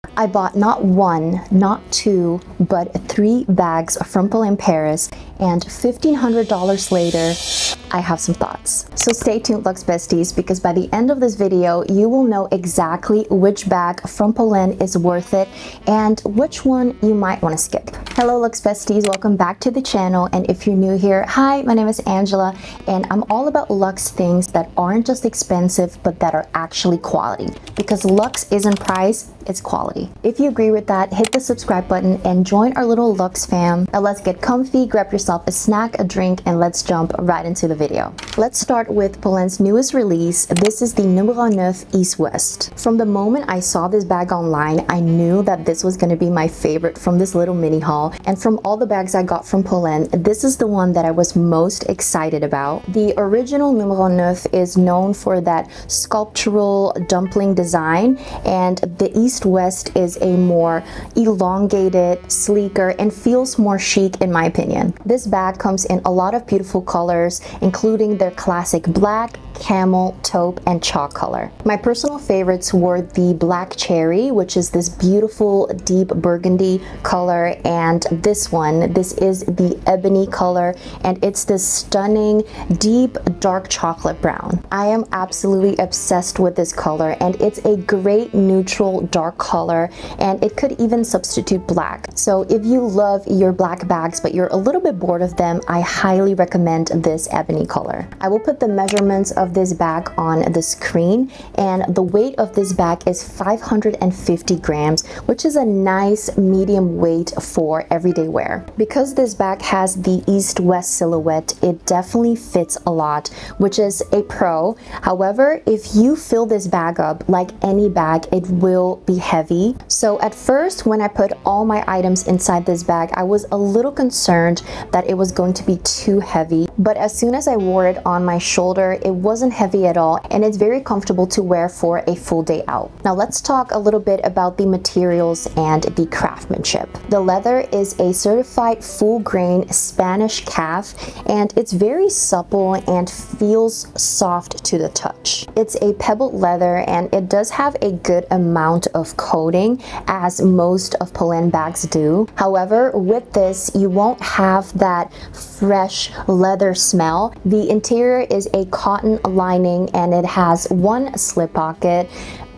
I bought not one, not two, but 3 bags from Polene Paris, and $1,500 later, I have some thoughts. So stay tuned, Luxe besties, because by the end of this video, you will know exactly which bag from Polene is worth it and which one you might want to skip. Hello Luxe besties, welcome back to the channel, and if you're new here, hi, my name is Angela, and I'm all about Luxe things that aren't just expensive, but that are actually quality. Because Luxe isn't price, it's quality. If you agree with that, hit the subscribe button and join our little Luxe fam. Now let's get comfy, grab yourself a snack, a drink, and let's jump right into the video. Let's start with Polene's newest release. This is the Numero Neuf East West. From the moment I saw this bag online, I knew that this was going to be my favorite from this little mini haul, and from all the bags I got from Polene, this is the one that I was most excited about. The original Numero Neuf is known for that sculptural dumpling design, and the East West is a more elongated, sleeker, and feels more chic in my opinion. This bag comes in a lot of beautiful colors, including their classic black, camel, taupe, and chalk color. My personal favorites were the black cherry, which is this beautiful deep burgundy color, and this one, this is the ebony color, and it's this stunning deep dark chocolate brown. I am absolutely obsessed with this color, and it's a great neutral dark color, and it could even substitute black. So if you love your black bags but you're a little bit bored of them, I highly recommend this ebony color. I will put the measurements of this bag on the screen, and the weight of this bag is 550 grams, which is a nice medium weight for everyday wear. Because this bag has the East-West silhouette, it definitely fits a lot, which is a pro. However, if you fill this bag up like any bag, it will be heavy. So at first, when I put all my items inside this bag, I was a little concerned that it was going to be too heavy, but as soon as I wore it on my shoulder, it wasn't heavy at all, and it's very comfortable to wear for a full day out. Now let's talk a little bit about the materials and the craftsmanship. The leather is a certified full grain Spanish calf, and it's very supple and feels soft to the touch. It's a pebbled leather, and it does have a good amount of coating, as most of Polene bags do. However, with this, you won't have that fresh leather smell. The interior is a cotton lining, and it has one slip pocket.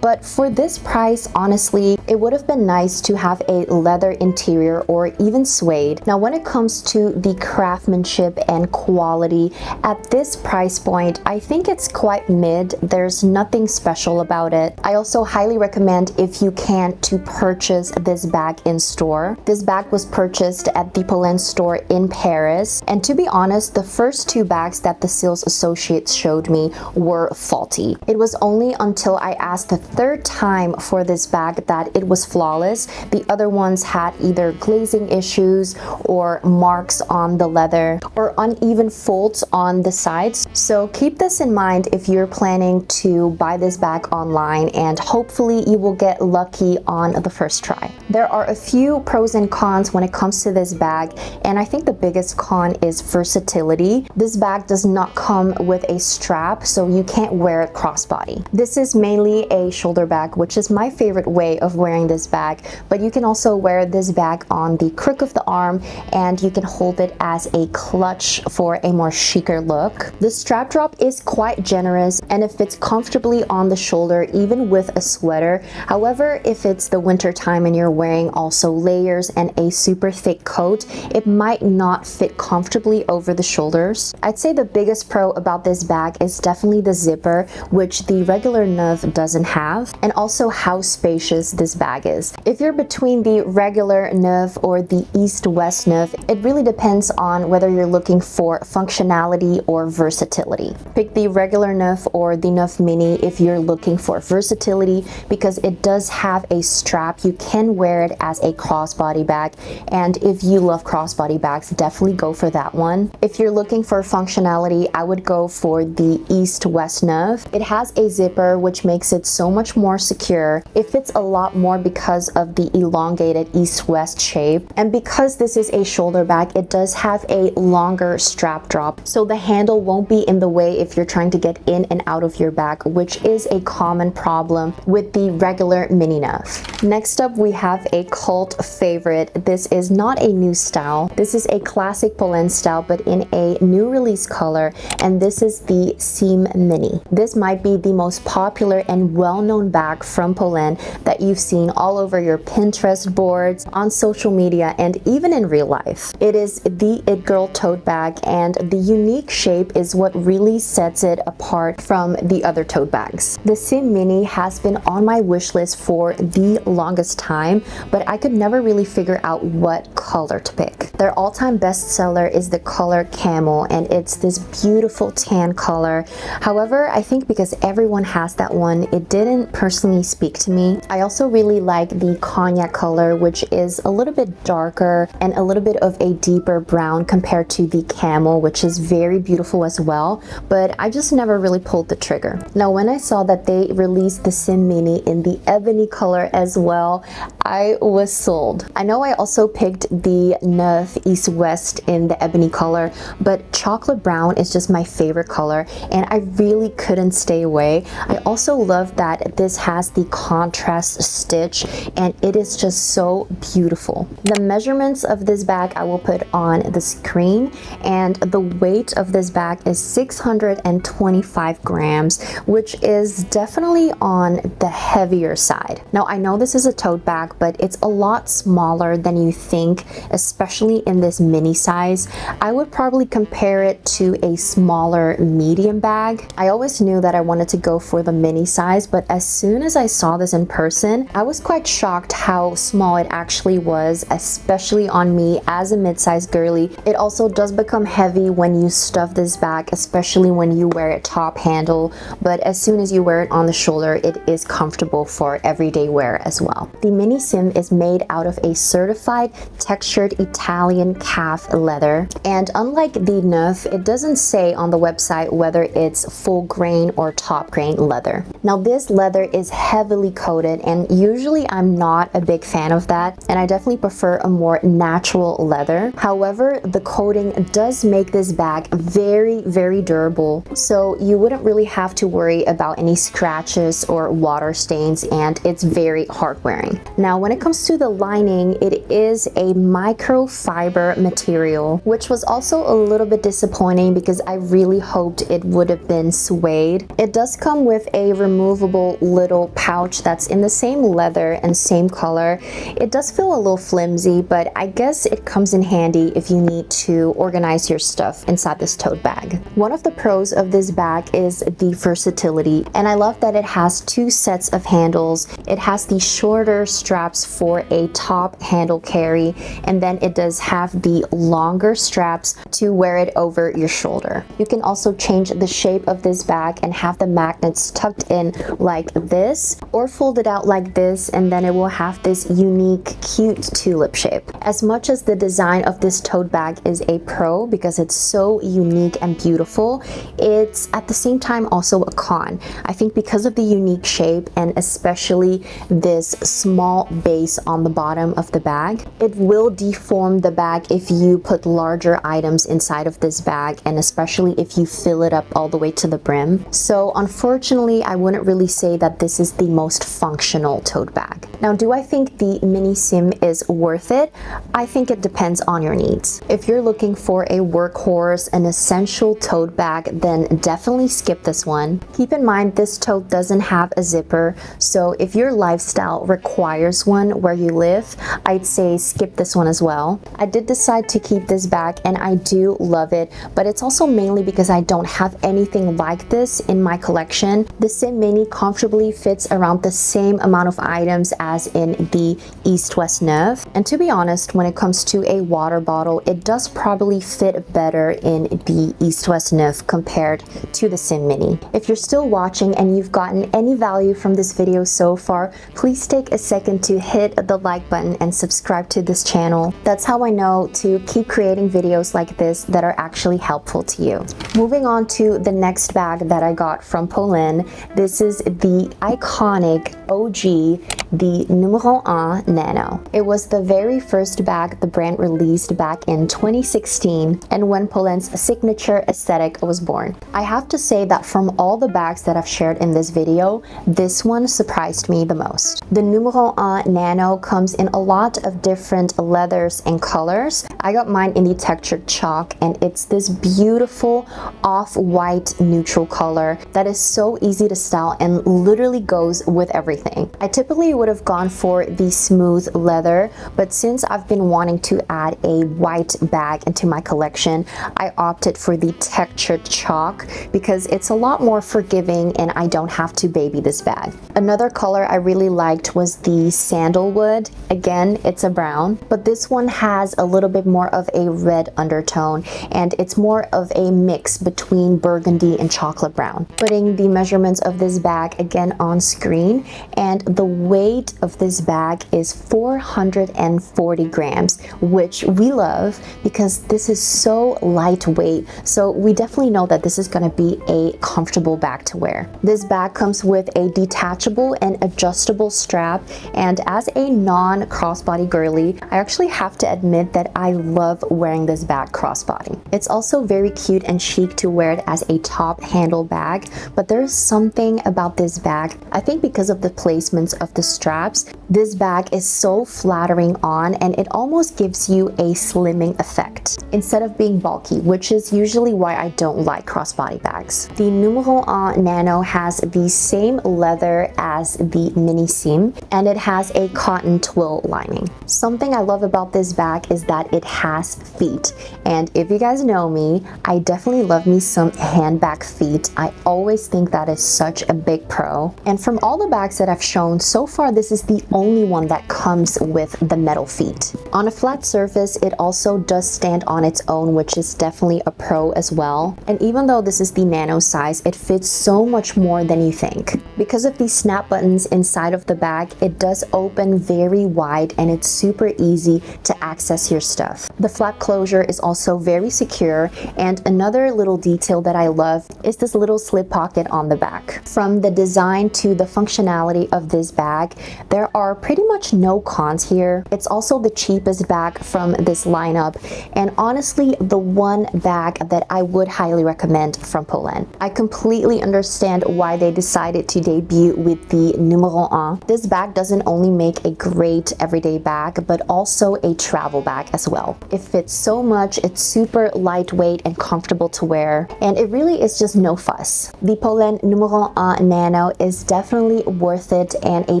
But for this price, honestly, it would have been nice to have a leather interior or even suede. Now, when it comes to the craftsmanship and quality, at this price point, I think it's quite mid. There's nothing special about it. I also highly recommend, if you can, to purchase this bag in store. This bag was purchased at the Polene store in Paris, and to be honest, the first 2 bags that the sales associates showed me were faulty. It was only until I asked the 3rd time for this bag that it was flawless. The other ones had either glazing issues or marks on the leather or uneven folds on the sides. So keep this in mind if you're planning to buy this bag online, and hopefully you will get lucky on the first try. There are a few pros and cons when it comes to this bag, and I think the biggest con is versatility. This bag does not come with a strap, so you can't wear it crossbody. This is mainly a shoulder bag, which is my favorite way of wearing this bag, but you can also wear this bag on the crook of the arm, and you can hold it as a clutch for a more chicer look. The strap drop is quite generous, and it fits comfortably on the shoulder even with a sweater. However, if it's the winter time and you're wearing also layers and a super thick coat, it might not fit comfortably over the shoulders. I'd say the biggest pro about this bag is definitely the zipper, which the regular Neuf doesn't have. And also how spacious this bag is. If you're between the regular Neuf or the East-West Neuf, it really depends on whether you're looking for functionality or versatility. Pick the regular Neuf or the Neuf Mini if you're looking for versatility, because it does have a strap. You can wear wear it as a crossbody bag, and if you love crossbody bags, definitely go for that one. If you're looking for functionality, I would go for the East-West Neuf. It has a zipper, which makes it so much more secure. It fits a lot more because of the elongated East-West shape, and because this is a shoulder bag, it does have a longer strap drop, so the handle won't be in the way if you're trying to get in and out of your bag, which is a common problem with the regular mini Neuf. Next up, we have a cult favorite. This is not a new style. This is a classic Polene style, but in a new release color, and this is the Cyme Mini. This might be the most popular and well-known bag from Polene that you've seen all over your Pinterest boards, on social media, and even in real life. It is the it girl tote bag, and the unique shape is what really sets it apart from the other tote bags. The Cyme Mini has been on my wish list for the longest time, but I could never really figure out what color to pick. Their all-time bestseller is the color Camel, and it's this beautiful tan color. However, I think because everyone has that one, it didn't personally speak to me. I also really like the cognac color, which is a little bit darker and a little bit of a deeper brown compared to the Camel, which is very beautiful as well, but I just never really pulled the trigger. Now, when I saw that they released the Cyme Mini in the ebony color as well, I was sold. I know I also picked the Neuf East-West in the ebony color, but chocolate brown is just my favorite color, and I really couldn't stay away. I also love that this has the contrast stitch, and it is just so beautiful. The measurements of this bag I will put on the screen, and the weight of this bag is 625 grams, which is definitely on the heavier side. Now, I know this is a tote bag, but it's a lot smaller than you think, especially in this mini size. I would probably compare it to a smaller medium bag. I always knew that I wanted to go for the mini size, but as soon as I saw this in person, I was quite shocked how small it actually was, especially on me as a mid-sized girly. It also does become heavy when you stuff this bag, especially when you wear it top handle, but as soon as you wear it on the shoulder, it is comfortable for everyday wear as well. The Mini Cyme is made out of a certified textured Italian calf leather, and unlike the Neuf, it doesn't say on the website whether it's full grain or top grain leather. Now, this leather is heavily coated, and usually I'm not a big fan of that, and I definitely prefer a more natural leather. However, the coating does make this bag very, very durable, so you wouldn't really have to worry about any scratches or water stains, and it's very hard wearing. Now, when it comes to the lining, it is a microfiber material, which was also a little bit disappointing because I really hoped it would have been suede. It does come with a removable little pouch that's in the same leather and same color. It does feel a little flimsy, but I guess it comes in handy if you need to organize your stuff inside this tote bag. One of the pros of this bag is the versatility, and I love that it has two sets of handles. It has the shorter straps for a top handle carry, and then it does have the longer straps to wear it over your shoulder. You can also change the shape of this bag and have the magnets tucked in like this, or fold it out like this, and then it will have this unique, cute tulip shape. As much as the design of this tote bag is a pro because it's so unique and beautiful, it's at the same time also a con. I think because of the unique shape, and especially this small base on the bottom of the bag, it will deform the bag if you put larger items inside of this bag, and especially if you fill it up all the way to the brim. So unfortunately, I wouldn't really say that this is the most functional tote bag. Now, do I think the Mini Cyme is worth it? I think it depends on your needs. If you're looking for a workhorse, an essential tote bag, then definitely skip this one. Keep in mind, this tote doesn't have a zipper, so if your lifestyle requires one where you live, I'd say skip this one as well. I did decide to keep this bag, and I do love it, but it's also mainly because I don't have anything like this in my collection. The Cyme Mini comfortably fits around the same amount of items as in the East-West Neuf, and to be honest, when it comes to a water bottle, it does probably fit better in the East-West Neuf compared to the Cyme Mini. If you're still watching and you've gotten any value from this video so far, please take a second to hit the like button and subscribe to this channel. That's how I know to keep creating videos like this that are actually helpful to you. Moving on to the next bag that I got from Polene. This is the iconic OG, the Numero 1 Nano. It was the very first bag the brand released back in 2016 and when Polene's signature aesthetic was born. I have to say that from all the bags that I've shared in this video, this one surprised me the most. The Numero 1 Nano comes in a lot of different leathers and colors. I got mine in the textured chalk and it's this beautiful off-white neutral color that is so easy to style and literally goes with everything. I typically would have gone for the smooth leather, but since I've been wanting to add a white bag into my collection, I opted for the textured chalk because it's a lot more forgiving and I don't have to baby this bag. Another color I really liked was the sandalwood. Again, it's a brown, but this one has a little bit more of a red undertone and it's more of a mix between burgundy and chocolate brown. Putting the measurements of this bag again on screen, and the weight of this bag is 440 grams, which we love because this is so lightweight. So we definitely know that this is going to be a comfortable bag to wear. This bag comes with a detachable and adjustable strap, and as a non-crossbody girly, I actually have to admit that I love wearing this bag crossbody. It's also very cute and chic to wear it as a top handle bag, but there's something about this bag, I think because of the placements of the straps, this bag is so flattering on and it almost gives you a slimming effect instead of being bulky, which is usually why I don't like crossbody bags. The Numero 1 Nano has the same leather as the mini Cyme and it has a cotton twill lining. Something I love about this bag is that it has feet, and if you guys know me, I definitely love me some handbag feet. I always think that is such a big pro, and from all the bags that I've shown so far, this is the only one that comes with the metal feet. On a flat surface, it also does stand on its own, which is definitely a pro as well. And even though this is the nano size, it fits so much more than you think. Because of these snap buttons inside of the bag, it does open very wide and it's super easy to access your stuff. The flap closure is also very secure, and another little detail that I love is this little slip pocket on the back. From the design to the functionality of this bag, there are pretty much no cons here. It's also the cheapest bag from this lineup, and honestly the one bag that I would highly recommend from Polene. I completely understand why they decided to debut with the Numero 1. This bag doesn't only make a great everyday bag, but also a travel bag as well. It fits so much, it's super lightweight and comfortable to wear, and it really is just no fuss. The Polene Numero 1 Nano is definitely worth it and a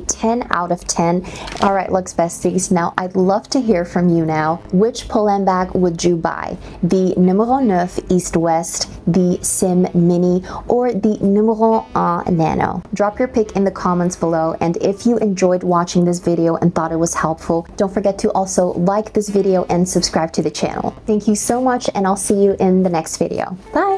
10 out of 10. Alright Luxe besties, now I'd love to hear from you now. Which Polene bag would you buy? The Numero Neuf East-West, the Cyme Mini, or the Numero 1 Nano? Drop your pick in the comments below, and if you enjoyed watching this video and thought it was helpful, don't forget to also like this video and subscribe to the channel. Thank you so much, and I'll see you in the next video. Bye!